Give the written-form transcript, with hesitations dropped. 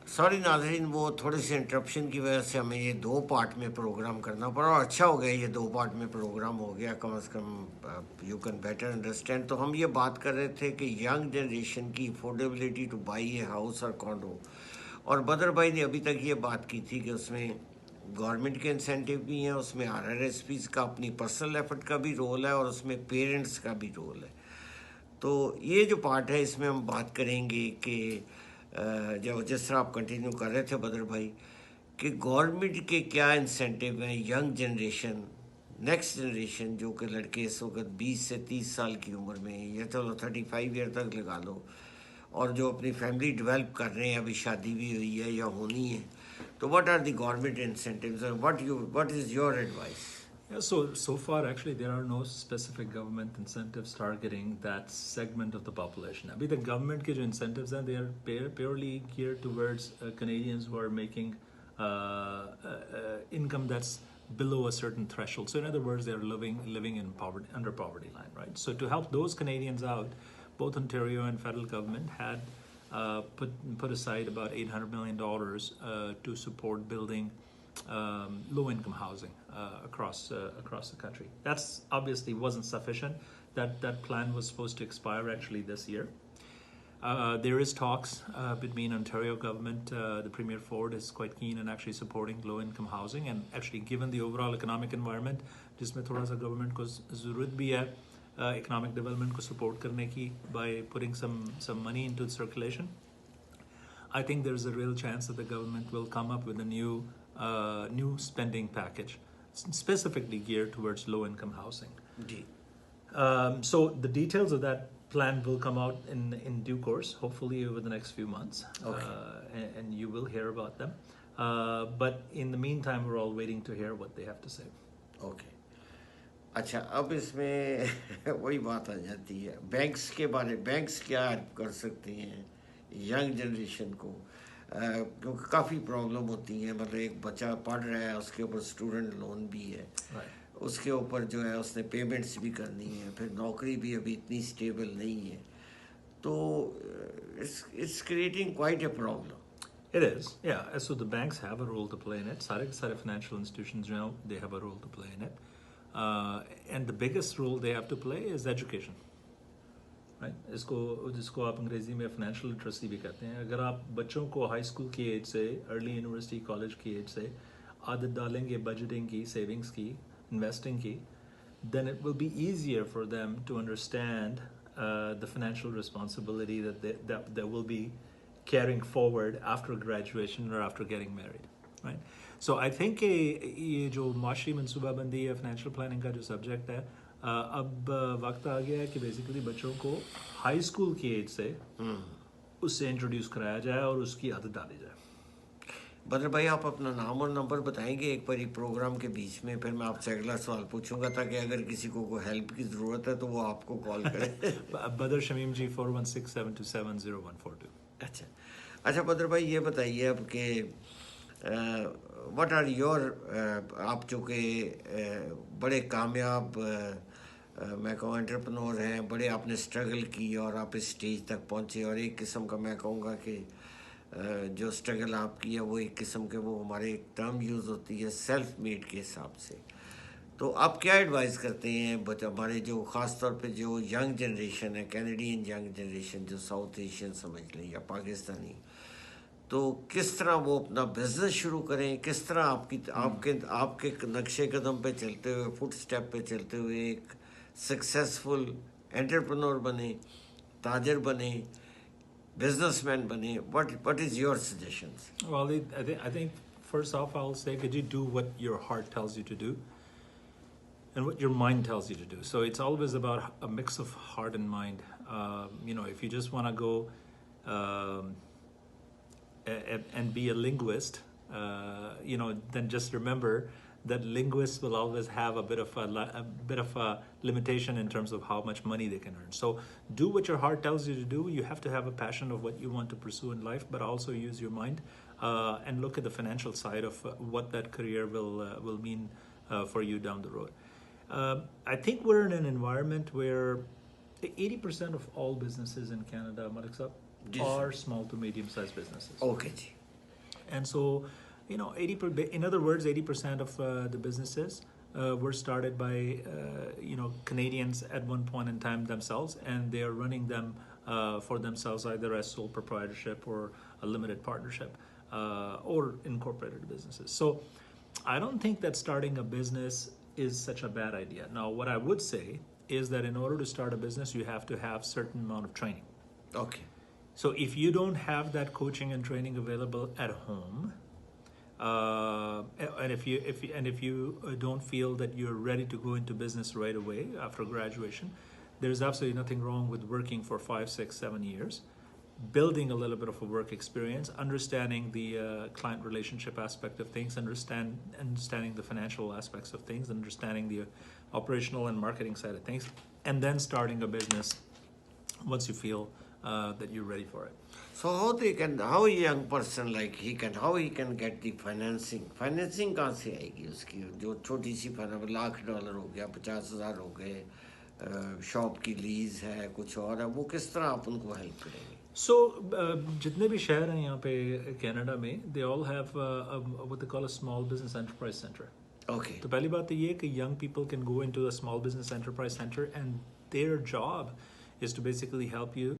Sorry नाज़रीन, वो थोड़ी सी इंटरप्शन की वजह से हमें ये दो पार्ट में प्रोग्राम करना पड़ा, और अच्छा हो गया ये दो पार्ट में प्रोग्राम हो गया, कम से कम यू कैन बेटर अंडरस्टैंड। तो हम ये बात कर रहे थे कि यंग जनरेशन की affordability two by a house और कॉन्डो, और बदर भाई ने अभी तक ये बात की थी कि उसमें गवर्नमेंट के इंसेंटिव भी हैं, उसमें RRSPs का अपनी पर्सनल एफर्ट का भी रोल है, और उसमें पेरेंट्स का भी रोल है। तो ये जो पार्ट है इसमें हम बात करेंगे कि जो जिस तरह आप कंटिन्यू कर रहे थे बदर भाई, कि गवर्नमेंट के क्या इंसेंटिव हैं यंग जनरेशन, नेक्स्ट जनरेशन, जो कि लड़के इस वक्त 20 से 30 साल की उम्र में, या चलो 35 ईयर तक लगा लो, और जो अपनी फैमिली डेवलप कर रहे हैं, अभी शादी भी हुई है या होनी है, तो what are the government incentives and what is your advice? Yeah, so far actually there are no specific government incentives targeting that segment of the population. Abhi the government ke jo incentives are, they are purely geared towards Canadians who are making income that's below a certain threshold. So in other words, they are living in poverty, under poverty line, right? So to help those Canadians out, both Ontario and federal government had put aside about $800 million to support building low-income housing across the country. That's obviously wasn't sufficient. That plan was supposed to expire actually this year. There is talks between Ontario government. The Premier Ford is quite keen in actually supporting low-income housing, and actually given the overall economic environment, जिसमें थोड़ा सा government को ज़रूरत भी है economic development को support करने की by putting some money into circulation. I think there's a real chance that the government will come up with a new spending package specifically geared towards low-income housing. So the details of that plan will come out in due course, hopefully over the next few months. Okay. And you will hear about them. But in the meantime, we're all waiting to hear what they have to say. Okay. अच्छा, अब इसमें वही बात आ जाती है banks के बारे में। बैंक्स क्या कर सकते हैं यंग जनरेशन को, क्योंकि काफ़ी प्रॉब्लम होती है। मतलब एक बच्चा पढ़ रहा है, उसके ऊपर स्टूडेंट लोन भी है, उसके ऊपर जो है उसने पेमेंट्स भी करनी है, फिर नौकरी भी अभी इतनी स्टेबल नहीं है, तो it's creating quite a problem. It is, yeah. So the banks have a role to play in it. Sare financial institutions now, they have a role to play in it. And the biggest role they have to play is education. Right? जिसको आप अंग्रेजी में financial literacy भी कहते हैं। अगर आप बच्चों को हाई स्कूल की एज से, अर्ली यूनिवर्सिटी कॉलेज की एज से आदत डालेंगे बजटिंग की, सेविंग्स की, इन्वेस्टिंग की, then it will be easier for them to understand the financial responsibility that they will be carrying forward after graduation or after getting married, right? So I think ये जो माशी मनसूबाबंदी या financial planning का जो subject है, अब वक्त आ गया है कि बेसिकली बच्चों को हाई स्कूल की एज से उससे इंट्रोड्यूस कराया जाए और उसकी आदत डाली जाए। बदर भाई, आप अपना नाम और नंबर बताएंगे एक बार प्रोग्राम के बीच में, फिर मैं आपसे अगला सवाल पूछूंगा, ताकि अगर किसी को हेल्प की ज़रूरत है तो वो आपको कॉल करे। बदर शमीम जी 4167270142। अच्छा बदर भाई, ये बताइए अब कि व्हाट आर योर, आप चूँकि बड़े कामयाब मैं कहूँ एंटरप्रेन्योर हैं, बड़े आपने स्ट्रगल की और आप इस स्टेज तक पहुँचे, और एक किस्म का मैं कहूँगा कि जो स्ट्रगल आप की है वो एक किस्म के, वो हमारे एक टर्म यूज़ होती है सेल्फ मेड के हिसाब से। तो आप क्या एडवाइस करते हैं हमारे जो ख़ास तौर पे जो यंग जनरेशन है, कैनेडियन यंग जनरेशन, जो साउथ एशियन समझ लें या पाकिस्तानी, तो किस तरह वो अपना बिजनेस शुरू करें, किस तरह आपके नक्शे कदम पे चलते हुए, फुट स्टेप पे चलते हुए एक सक्सेसफुल एंटरप्रेन्योर बने, ताजर बने, businessman bane? What is your suggestions? Well, I think first off I'll say, could you do what your heart tells you to do and what your mind tells you to do? So it's always about a mix of heart and mind. If you just want to go and be a linguist, then just remember that linguists will always have a bit of a limitation in terms of how much money they can earn. So do what your heart tells you to do. You have to have a passion of what you want to pursue in life, but also use your mind and look at the financial side of what that career will mean for you down the road. I think we're in an environment where 80% of all businesses in Canada, Malik Sahab, are small to medium-sized businesses. Okay. And so, you know, in other words, 80% of the businesses were started by you know, Canadians at one point in time themselves, and they are running them for themselves, either as sole proprietorship or a limited partnership or incorporated businesses. So I don't think that starting a business is such a bad idea. Now, what I would say is that in order to start a business, you have to have certain amount of training. Okay. So if you don't have that coaching and training available at home, and if you don't feel that you're ready to go into business right away after graduation, there's absolutely nothing wrong with working for 5, 6, 7 years, building a little bit of a work experience, understanding the client relationship aspect of things, understanding the financial aspects of things, understanding the operational and marketing side of things, and then starting a business once you feel that you're ready for it. So how a young person like he can get the financing कहाँ से आएगी उसकी, जो छोटी सी $1,00,000 हो गया, 50,000 हो गए, शॉप की लीज है, कुछ और है, वो किस तरह आप उनको हेल्प करेंगे? So जितने भी शहर हैं यहाँ पे कनाडा में, they all have what they call a small business enterprise center. Okay. तो पहली बात तो ये है कि young people can go into a small business enterprise center, and their job is to basically help you